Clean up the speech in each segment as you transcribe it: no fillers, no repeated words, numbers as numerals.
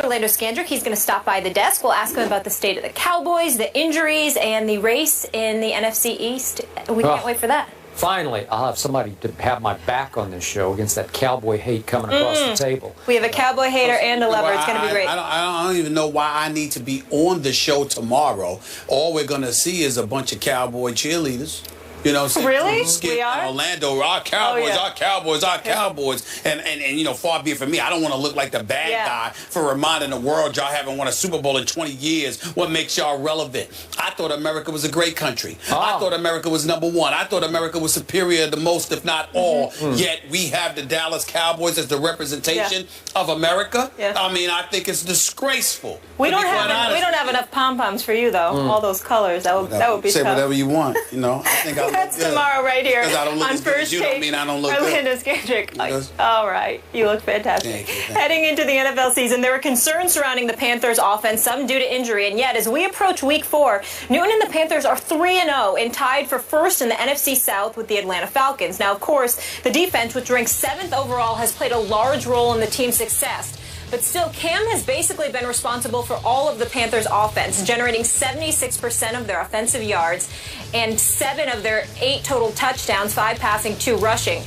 Orlando Scandrick. He's going to stop by the desk. We'll ask him about the state of the Cowboys, the injuries, and the race in the NFC East. We can't wait for that. Finally, I'll have somebody to have my back on this show against that cowboy hate coming across the table. We have a cowboy hater and a lover. It's going to be great. I don't even know why I need to be on the show tomorrow. All we're going to see is a bunch of cowboy cheerleaders. You know, really? We are? Orlando, our Cowboys, our Cowboys, our Cowboys. And you know, far be it from me, I don't want to look like the bad guy for reminding the world y'all haven't won a Super Bowl in 20 years. What makes y'all relevant? I thought America was a great country. I thought America was #1. I thought America was superior to most, if not all. Yet we have the Dallas Cowboys as the representation of America. I mean, I think it's disgraceful. We don't have enough pom-poms for you, though. All those colors. That would be Say tough. whatever you want, you know. I think That's tomorrow right here I don't look on as good as First you Take. don't mean I don't look Orlando good. Scandrick. All right. You look fantastic. Thank you. Heading into the NFL season, there were concerns surrounding the Panthers' offense, some due to injury. And yet, as we approach Week 4, Newton and the Panthers are 3-0 and tied for first in the NFC South with the Atlanta Falcons. Now, of course, the defense, which ranks 7th overall, has played a large role in the team's success. But still, Cam has basically been responsible for all of the Panthers' offense, generating 76% of their offensive yards and 7 of their 8 total touchdowns, 5 passing, 2 rushing.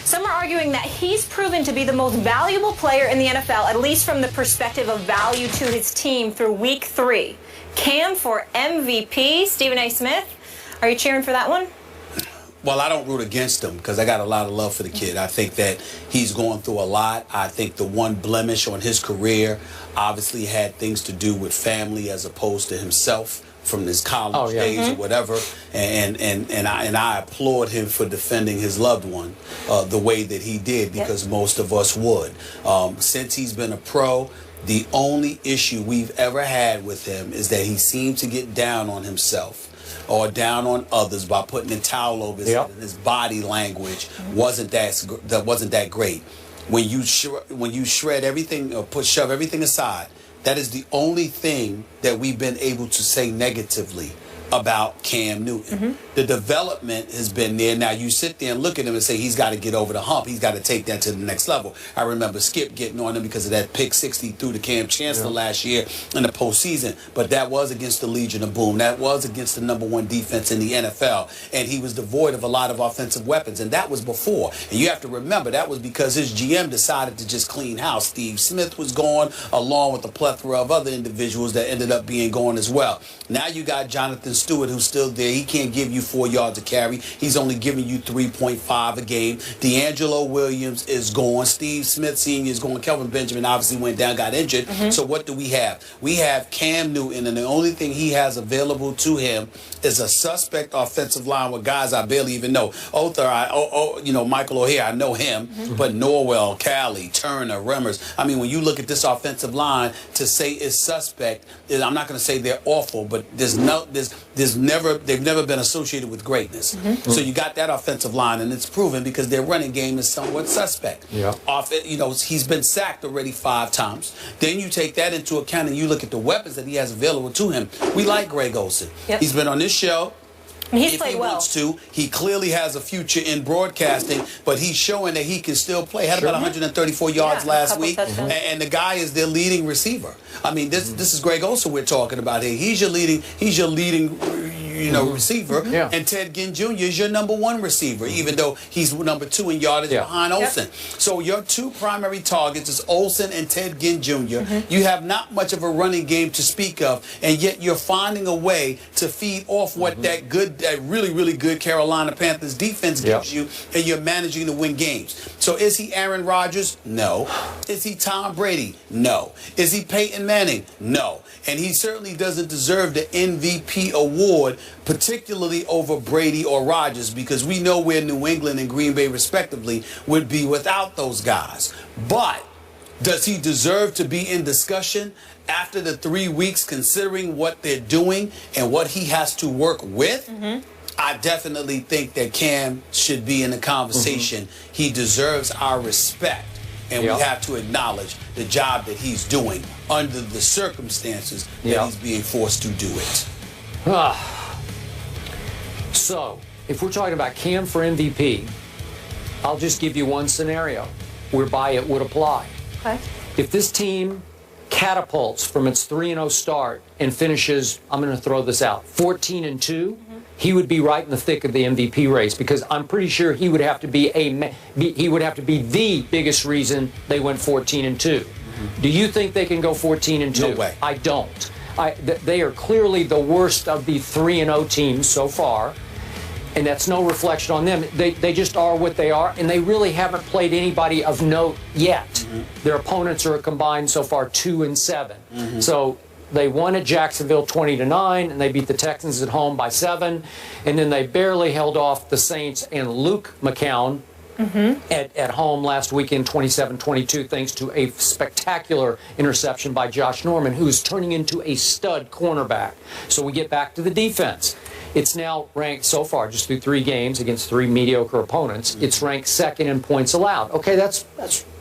Some are arguing that he's proven to be the most valuable player in the NFL, at least from the perspective of value to his team through Week 3. Cam for MVP. Stephen A. Smith, are you cheering for that one? Well, I don't root against him because I got a lot of love for the kid. I think that he's going through a lot. I think the one blemish on his career obviously had things to do with family as opposed to himself from his college days or whatever. And I applaud him for defending his loved one the way that he did, because most of us would. Since he's been a pro, the only issue we've ever had with him is that he seemed to get down on himself or down on others by putting a towel over his head, and his body language wasn't that great. When you shred everything or shove everything aside, that is the only thing that we've been able to say negatively about Cam Newton. The development has been there. Now you sit there and look at him and say he's got to get over the hump. He's got to take that to the next level. I remember Skip getting on him because of that pick 60 through to Cam Chancellor last year in the postseason. But that was against the Legion of Boom. That was against the #1 defense in the NFL. And he was devoid of a lot of offensive weapons. And that was before. And you have to remember that was because his GM decided to just clean house. Steve Smith was gone, along with a plethora of other individuals that ended up being gone as well. Now you got Jonathan Stewart, who's still there. He can't give you 4 yards a carry. He's only giving you 3.5 a game. D'Angelo Williams is gone. Steve Smith Sr. is gone. Kelvin Benjamin obviously went down, got injured. So what do we have? We have Cam Newton, and the only thing he has available to him is a suspect offensive line with guys I barely even know. You know, Michael O'Hare, I know him, but Norwell, Callie, Turner, Remmers. I mean, when you look at this offensive line, to say it's suspect, I'm not going to say they're awful, but they've never been associated with greatness. So you got that offensive line, and it's proven because their running game is somewhat suspect. You know, he's been sacked already 5 times. Then you take that into account and you look at the weapons that he has available to him. We like Greg Olsen. He's been on this show. And he's if played he well. wants to, he clearly has a future in broadcasting, but he's showing that he can still play. Had about 134 yards last week, and the guy is their leading receiver. I mean, this is Greg Olsen we're talking about here. He's your leading receiver, and Ted Ginn Jr. is your #1 receiver, even though he's #2 in yardage behind Olsen. So your 2 primary targets is Olsen and Ted Ginn Jr. You have not much of a running game to speak of, and yet you're finding a way to feed off what that really, really good Carolina Panthers defense gives you, and you're managing to win games. So is he Aaron Rodgers? No. Is he Tom Brady? No. Is he Peyton Manning? No. And he certainly doesn't deserve the MVP award, particularly over Brady or Rodgers, because we know where New England and Green Bay, respectively, would be without those guys. But does he deserve to be in discussion after the 3 weeks, considering what they're doing and what he has to work with? I definitely think that Cam should be in the conversation. He deserves our respect, and we have to acknowledge the job that he's doing under the circumstances that he's being forced to do it. So, if we're talking about Cam for MVP, I'll just give you one scenario whereby it would apply. If this team catapults from its 3-0 start and finishes, I'm going to throw this out, 14-2, he would be right in the thick of the MVP race, because I'm pretty sure he would have to be the biggest reason they went 14-2. Do you think they can go 14-2? No way. I don't. They are clearly the worst of the 3-0 teams so far, and that's no reflection on them. They just are what they are, and they really haven't played anybody of note yet. Their opponents are combined so far 2-7. So they won at Jacksonville 20-9, and they beat the Texans at home by 7, and then they barely held off the Saints and Luke McCown at home last weekend, 27-22, thanks to a spectacular interception by Josh Norman, who is turning into a stud cornerback. So we get back to the defense. It's now ranked so far, just through 3 games against 3 mediocre opponents, it's ranked second in points allowed. Okay, that's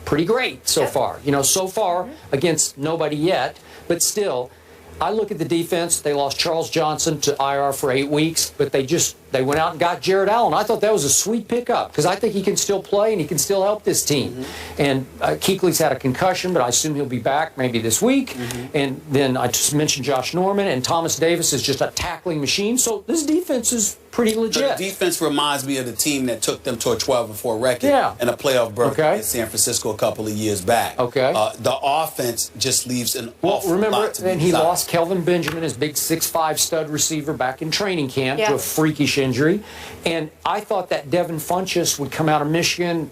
pretty great so far. You know, so far against nobody yet, but still, I look at the defense. They lost Charles Johnson to IR for 8 weeks, but they went out and got Jared Allen. I thought that was a sweet pickup, because I think he can still play and he can still help this team. And Kuechly's had a concussion, but I assume he'll be back maybe this week. And then I just mentioned Josh Norman, and Thomas Davis is just a tackling machine. So this defense is pretty legit. The defense reminds me of the team that took them to a 12-4 record and a playoff berth in San Francisco a couple of years back. The offense just leaves an awful lot to be and he lost Kelvin Benjamin, his big 6'5" stud receiver, back in training camp to a freakish injury. And I thought that Devin Funchess would come out of Michigan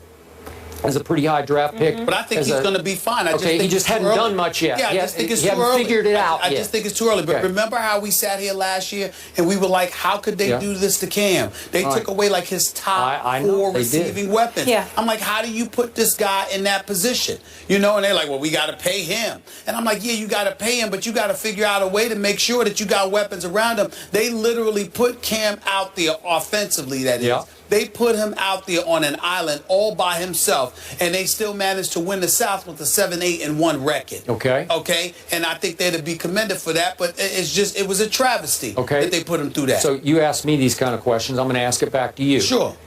as a pretty high draft pick. But I think he's going to be fine. He just hadn't done much yet. Yeah, I just think it's too early. He hasn't figured it out yet. I just think it's too early. But remember how we sat here last year and we were like, how could they do this to Cam? They took away like his top 4 receiving weapons. I'm like, how do you put this guy in that position? You know, and they're like, well, we got to pay him. And I'm like, yeah, you got to pay him, but you got to figure out a way to make sure that you got weapons around him. They literally put Cam out there offensively, that is. They put him out there on an island all by himself, and they still managed to win the South with a 7-8-1 record. Okay? And I think they're to be commended for that, but it was a travesty that they put him through that. So you asked me these kind of questions. I'm going to ask it back to you. Sure.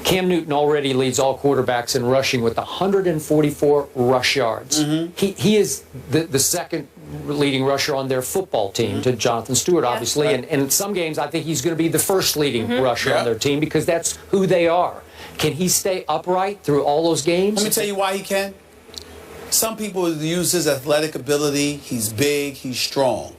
Cam Newton already leads all quarterbacks in rushing with 144 rush yards. He is the second leading rusher on their football team to Jonathan Stewart, obviously. And in some games, I think he's going to be the first leading rusher on their team, because that's who they are. Can he stay upright through all those games? Let me tell you why he can. Some people use his athletic ability. He's big. He's strong.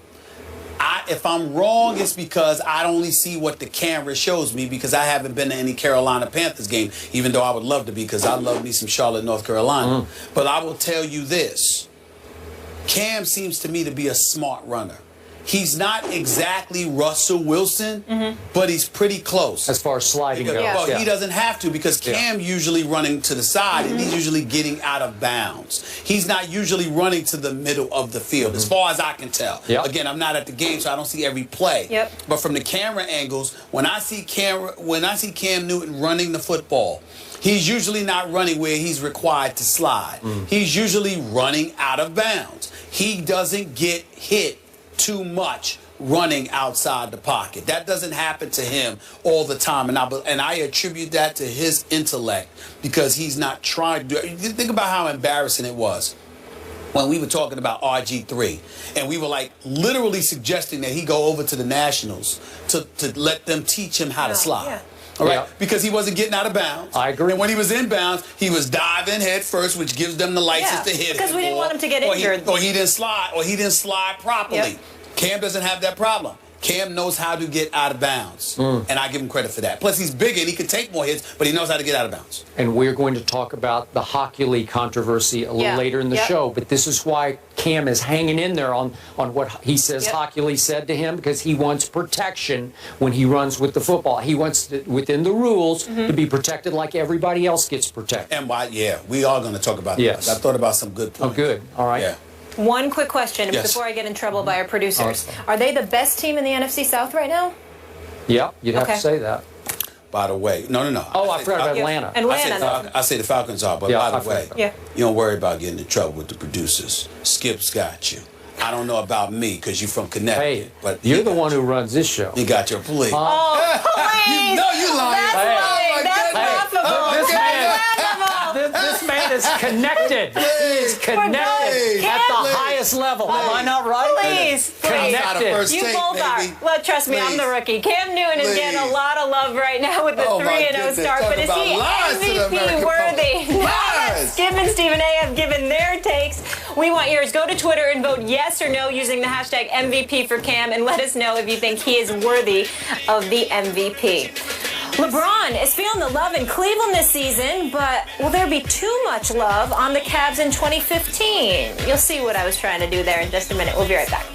If I'm wrong, it's because I only see what the camera shows me, because I haven't been to any Carolina Panthers game, even though I would love to be, because I love me some Charlotte, North Carolina. But I will tell you this. Cam seems to me to be a smart runner. He's not exactly Russell Wilson, but he's pretty close. As far as sliding goes. Well, he doesn't have to, because Cam usually running to the side, and he's usually getting out of bounds. He's not usually running to the middle of the field, as far as I can tell. Again, I'm not at the game, so I don't see every play. But from the camera angles, when I see Cam Newton running the football, he's usually not running where he's required to slide. He's usually running out of bounds. He doesn't get hit too much running outside the pocket. That doesn't happen to him all the time, and I attribute that to his intellect, because he's not trying to do it. Think about how embarrassing it was when we were talking about RG3, and we were like literally suggesting that he go over to the Nationals to let them teach him how to slide. All right, because he wasn't getting out of bounds. I agree. And when he was in bounds, he was diving head first, which gives them the license to hit him. Because we didn't want him to get injured. Or he didn't slide properly. Cam doesn't have that problem. Cam knows how to get out of bounds, and I give him credit for that. Plus, he's bigger and he can take more hits, but he knows how to get out of bounds. And we're going to talk about the Hockey League controversy a little later in the show, but this is why Cam is hanging in there on what he says Hockey League said to him, because he wants protection when he runs with the football. He wants, within the rules, to be protected like everybody else gets protected. And we are going to talk about that. I thought about some good points. Oh, good. All right. Yeah. One quick question before I get in trouble by our producers. Are they the best team in the NFC South right now? Yeah, you'd have to say that. By the way, no. Oh, I forgot about Atlanta. I say the Falcons are, but by the way, you don't worry about getting in trouble with the producers. Skip's got you. I don't know about me, because you're from Connecticut. But you're the one who runs this show. He got your police. Oh, please! You know you lying. That's lying. That's laughable. This man is connected. He is connected Cam, at the highest level. Am I not right? Please. Connected. You both are. Well, trust me, I'm the rookie. Cam Newton is getting a lot of love right now with the 3-0 start, but is he MVP worthy? Skip and Stephen A have given their takes. We want yours. Go to Twitter and vote yes or no using the hashtag MVP for Cam, and let us know if you think he is worthy of the MVP. LeBron is feeling the love in Cleveland this season, but will there be too much love on the Cavs in 2015? You'll see what I was trying to do there in just a minute. We'll be right back.